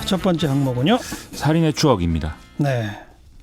첫 번째 항목은요. 살인의 추억입니다. 네.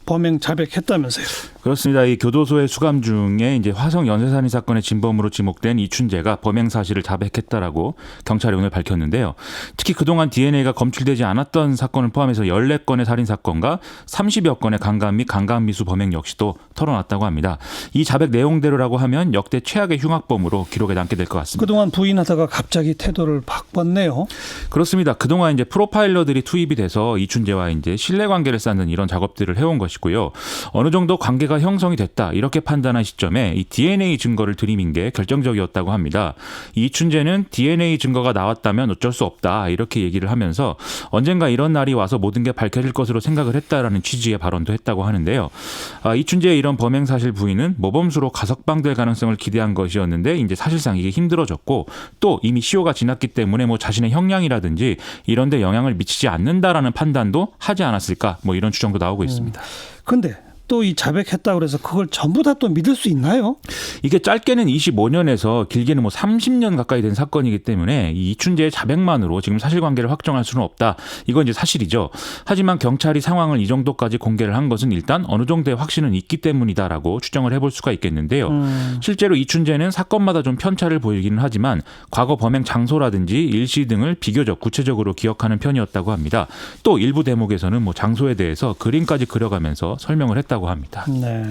범행 자백했다면서요. 그렇습니다. 이 교도소의 수감 중에 이제 화성 연쇄살인 사건의 진범으로 지목된 이춘재가 범행 사실을 자백했다라고 경찰이 오늘 밝혔는데요. 특히 그동안 DNA가 검출되지 않았던 사건을 포함해서 14건의 살인 사건과 30여 건의 강간 및 강간미수 범행 역시도 털어놨다고 합니다. 이 자백 내용대로라고 하면 역대 최악의 흉악범으로 기록에 남게 될 것 같습니다. 그동안 부인하다가 갑자기 태도를 바꿨네요. 그렇습니다. 그동안 이제 프로파일러들이 투입이 돼서 이춘재와 이제 신뢰관계를 쌓는 이런 작업들을 해온 것이고요. 어느 정도 관계가 형성이 됐다 이렇게 판단한 시점에 이 DNA 증거를 들이민 게 결정적이었다고 합니다. 이춘재는 DNA 증거가 나왔다면 어쩔 수 없다 이렇게 얘기를 하면서 언젠가 이런 날이 와서 모든 게 밝혀질 것으로 생각을 했다라는 취지의 발언도 했다고 하는데요. 이춘재의 이런 범행 사실 부인은 모범수로 가석방될 가능성을 기대한 것이었는데 이제 사실상 이게 힘들어졌고 또 이미 시효가 지났기 때문에 뭐 자신의 형량이라든지 이런 데 영향을 미치지 않는다라는 판단도 하지 않았을까 뭐 이런 추정도 나오고 있습니다. 근데 또 이 자백했다고 그래서 그걸 전부 다 또 믿을 수 있나요? 이게 짧게는 25년에서 길게는 뭐 30년 가까이 된 사건이기 때문에 이 이춘재의 자백만으로 지금 사실관계를 확정할 수는 없다. 이건 이제 사실이죠. 하지만 경찰이 상황을 이 정도까지 공개를 한 것은 일단 어느 정도의 확신은 있기 때문이다라고 추정을 해볼 수가 있겠는데요. 실제로 이춘재는 사건마다 좀 편차를 보이기는 하지만 과거 범행 장소라든지 일시 등을 비교적 구체적으로 기억하는 편이었다고 합니다. 또 일부 대목에서는 뭐 장소에 대해서 그림까지 그려가면서 설명을 했다고 합니다. 네.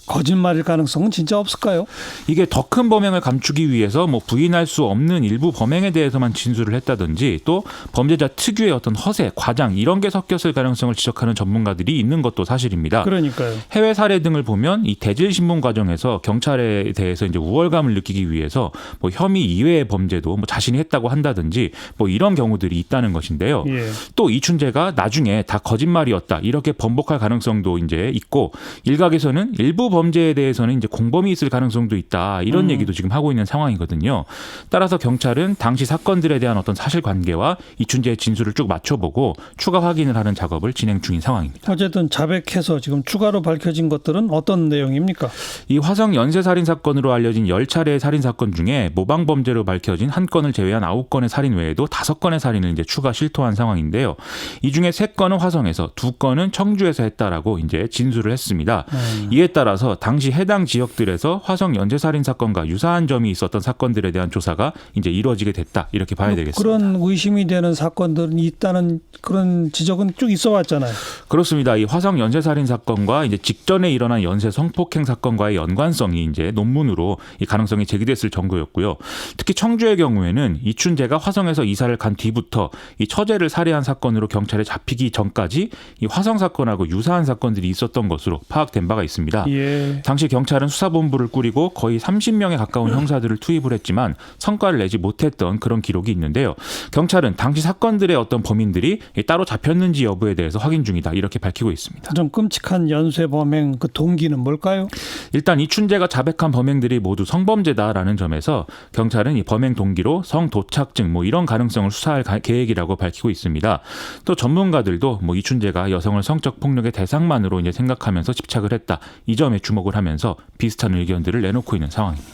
거짓말일 가능성은 진짜 없을까요? 이게 더 큰 범행을 감추기 위해서 뭐 부인할 수 없는 일부 범행에 대해서만 진술을 했다든지 또 범죄자 특유의 어떤 허세, 과장 이런 게 섞였을 가능성을 지적하는 전문가들이 있는 것도 사실입니다. 그러니까요. 해외 사례 등을 보면 이 대질 신문 과정에서 경찰에 대해서 이제 우월감을 느끼기 위해서 뭐 혐의 이외의 범죄도 뭐 자신이 했다고 한다든지 뭐 이런 경우들이 있다는 것인데요. 예. 또 이춘재가 나중에 다 거짓말이었다 이렇게 번복할 가능성도 이제 있고 일각에서는 일부 범죄에 대해서는 이제 공범이 있을 가능성도 있다 이런 얘기도 지금 하고 있는 상황이거든요. 따라서 경찰은 당시 사건들에 대한 어떤 사실관계와 이춘재의 진술을 쭉 맞춰보고 추가 확인을 하는 작업을 진행 중인 상황입니다. 어쨌든 자백해서 지금 추가로 밝혀진 것들은 어떤 내용입니까? 이 화성 연쇄살인 사건으로 알려진 10차례의 살인 사건 중에 모방 범죄로 밝혀진 한 건을 제외한 9건의 살인 외에도 5건의 살인을 이제 추가 실토한 상황인데요. 이 중에 3건은 화성에서 2건은 청주에서 했다라고 이제 진술을 했습니다. 이에 따라서 당시 해당 지역들에서 화성 연쇄살인 사건과 유사한 점이 있었던 사건들에 대한 조사가 이제 이루어지게 됐다 이렇게 봐야 되겠습니다. 그런 의심이 되는 사건들은 있다는 그런 지적은 쭉 있어 왔잖아요. 그렇습니다. 이 화성 연쇄살인 사건과 이제 직전에 일어난 연쇄 성폭행 사건과의 연관성이 이제 논문으로 이 가능성이 제기됐을 정도였고요. 특히 청주의 경우에는 이춘재가 화성에서 이사를 간 뒤부터 이 처제를 살해한 사건으로 경찰에 잡히기 전까지 이 화성 사건하고 유사한 사건들이 있었던 것으로 파악된 바가 있습니다. 예. 당시 경찰은 수사본부를 꾸리고 거의 30명에 가까운 형사들을 투입을 했지만 성과를 내지 못했던 그런 기록이 있는데요. 경찰은 당시 사건들의 어떤 범인들이 따로 잡혔는지 여부에 대해서 확인 중이다 이렇게 밝히고 있습니다. 좀 끔찍한 연쇄 범행 그 동기는 뭘까요? 일단 이춘재가 자백한 범행들이 모두 성범죄다라는 점에서 경찰은 이 범행 동기로 성도착증 뭐 이런 가능성을 수사할 계획이라고 밝히고 있습니다. 또 전문가들도 뭐 이춘재가 여성을 성적 폭력의 대상만으로 이제 생각하면서 집착을 했다. 이 점에 주목을 하면서 비슷한 의견들을 내놓고 있는 상황입니다.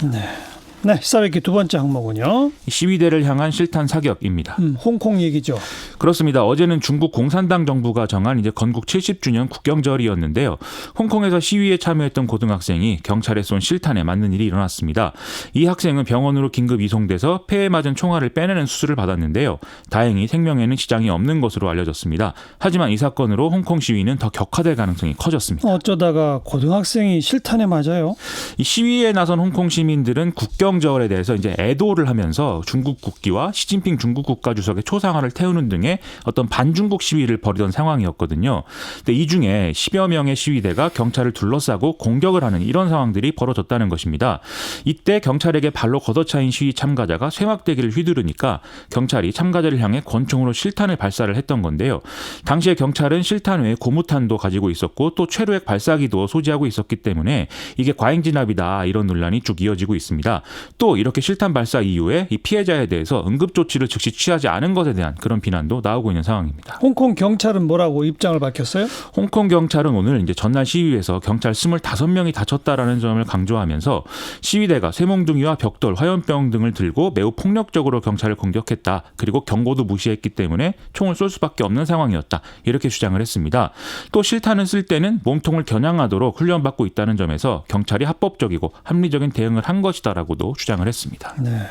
네, 시사회기 두 번째 항목은요. 시위대를 향한 실탄 사격입니다. 홍콩 얘기죠. 그렇습니다. 어제는 중국 공산당 정부가 정한 이제 건국 70주년 국경절이었는데요. 홍콩에서 시위에 참여했던 고등학생이 경찰에 쏜 실탄에 맞는 일이 일어났습니다. 이 학생은 병원으로 긴급 이송돼서 폐에 맞은 총알을 빼내는 수술을 받았는데요. 다행히 생명에는 지장이 없는 것으로 알려졌습니다. 하지만 이 사건으로 홍콩 시위는 더 격화될 가능성이 커졌습니다. 어쩌다가 고등학생이 실탄에 맞아요? 이 시위에 나선 홍콩 시민들은 국경절에 대해서 이제 애도를 하면서 중국 국기와 시진핑 중국 국가주석의 초상화를 태우는 등의 어떤 반중국 시위를 벌이던 상황이었거든요. 근데 이 중에 10여 명의 시위대가 경찰을 둘러싸고 공격을 하는 이런 상황들이 벌어졌다는 것입니다. 이때 경찰에게 발로 걷어차인 시위 참가자가 쇠막대기를 휘두르니까 경찰이 참가자를 향해 권총으로 실탄을 발사를 했던 건데요. 당시에 경찰은 실탄 외에 고무탄도 가지고 있었고 또 최루액 발사기도 소지하고 있었기 때문에 이게 과잉 진압이다 이런 논란이 쭉 이어지고 있습니다. 또 이렇게 실탄 발사 이후에 이 피해자에 대해서 응급 조치를 즉시 취하지 않은 것에 대한 그런 비난도 나오고 있는 상황입니다. 홍콩 경찰은 뭐라고 입장을 밝혔어요? 홍콩 경찰은 오늘 이제 전날 시위에서 경찰 25명이 다쳤다라는 점을 강조하면서 시위대가 쇠몽둥이와 벽돌, 화염병 등을 들고 매우 폭력적으로 경찰을 공격했다. 그리고 경고도 무시했기 때문에 총을 쏠 수밖에 없는 상황이었다. 이렇게 주장을 했습니다. 또 실탄을 쓸 때는 몸통을 겨냥하도록 훈련받고 있다는 점에서 경찰이 합법적이고 합리적인 대응을 한 것이다라고도 주장을 했습니다. 네.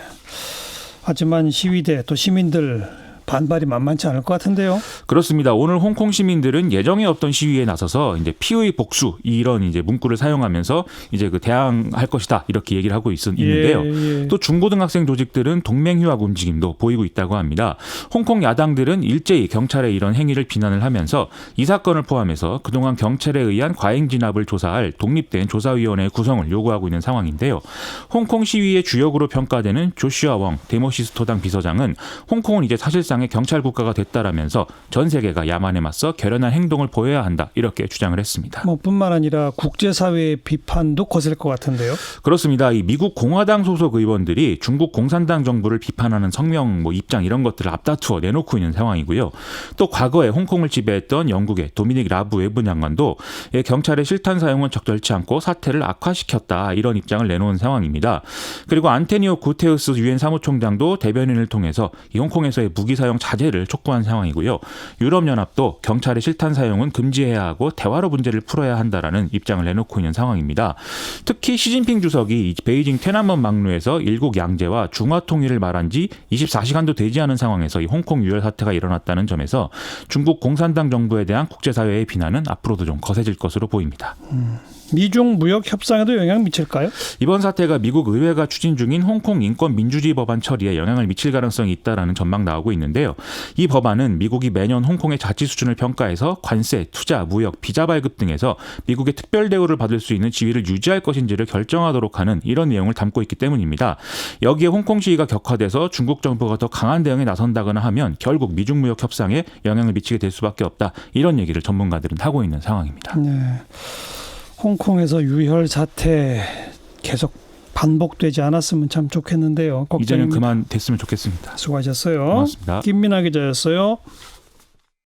하지만 시위대 또 시민들 반발이 만만치 않을 것 같은데요. 그렇습니다. 오늘 홍콩 시민들은 예정에 없던 시위에 나서서 이제 피의 복수 이런 이제 문구를 사용하면서 이제 그 대항할 것이다 이렇게 얘기를 하고 있는데요. 예. 또 중고등학생 조직들은 동맹휴학 움직임도 보이고 있다고 합니다. 홍콩 야당들은 일제히 경찰의 이런 행위를 비난을 하면서 이 사건을 포함해서 그동안 경찰에 의한 과잉 진압을 조사할 독립된 조사위원회 구성을 요구하고 있는 상황인데요. 홍콩 시위의 주역으로 평가되는 조슈아 웡 데모시스토당 비서장은 홍콩은 이제 사실상 의 경찰 국가가 됐다라면서 전 세계가 야만에 맞서 결연한 행동을 보여야 한다 이렇게 주장을 했습니다. 뿐만 아니라 국제사회의 비판도 거셀 것 같은데요. 그렇습니다. 이 미국 공화당 소속 의원들이 중국 공산당 정부를 비판하는 성명, 입장 이런 것들을 앞다투어 내놓고 있는 상황이고요. 또 과거에 홍콩을 지배했던 영국의 도미닉 라브 외부 장관도 경찰의 실탄 사용은 적절치 않고 사태를 악화시켰다 이런 입장을 내놓은 상황입니다. 그리고 안테니오 구테우스 유엔 사무총장도 대변인을 통해서 이 홍콩에서의 무기 사용 자제를 촉구한 상황이고요. 유럽연합도 경찰의 실탄 사용은 금지해야 하고 대화로 문제를 풀어야 한다라는 입장을 내놓고 있는 상황입니다. 특히 시진핑 주석이 베이징天安문 막루에서 일국 양제와 중화 통일을 말한 지 24시간도 되지 않은 상황에서 이 홍콩 유혈 사태가 일어났다는 점에서 중국 공산당 정부에 대한 국제사회의 비난은 앞으로도 좀 거세질 것으로 보입니다. 미중 무역 협상에도 영향 미칠까요? 이번 사태가 미국 의회가 추진 중인 홍콩 인권 민주주의 법안 처리에 영향을 미칠 가능성이 있다라는 전망 나오고 있는데요. 이 법안은 미국이 매년 홍콩의 자치 수준을 평가해서 관세, 투자, 무역, 비자 발급 등에서 미국의 특별 대우를 받을 수 있는 지위를 유지할 것인지를 결정하도록 하는 이런 내용을 담고 있기 때문입니다. 여기에 홍콩 시위가 격화돼서 중국 정부가 더 강한 대응에 나선다거나 하면 결국 미중 무역 협상에 영향을 미치게 될 수밖에 없다. 이런 얘기를 전문가들은 하고 있는 상황입니다. 네. 홍콩에서 유혈 사태 계속 반복되지 않았으면 참 좋겠는데요. 걱정입니다. 이제는 그만 됐으면 좋겠습니다. 수고하셨어요. 고맙습니다. 김민아 기자였어요.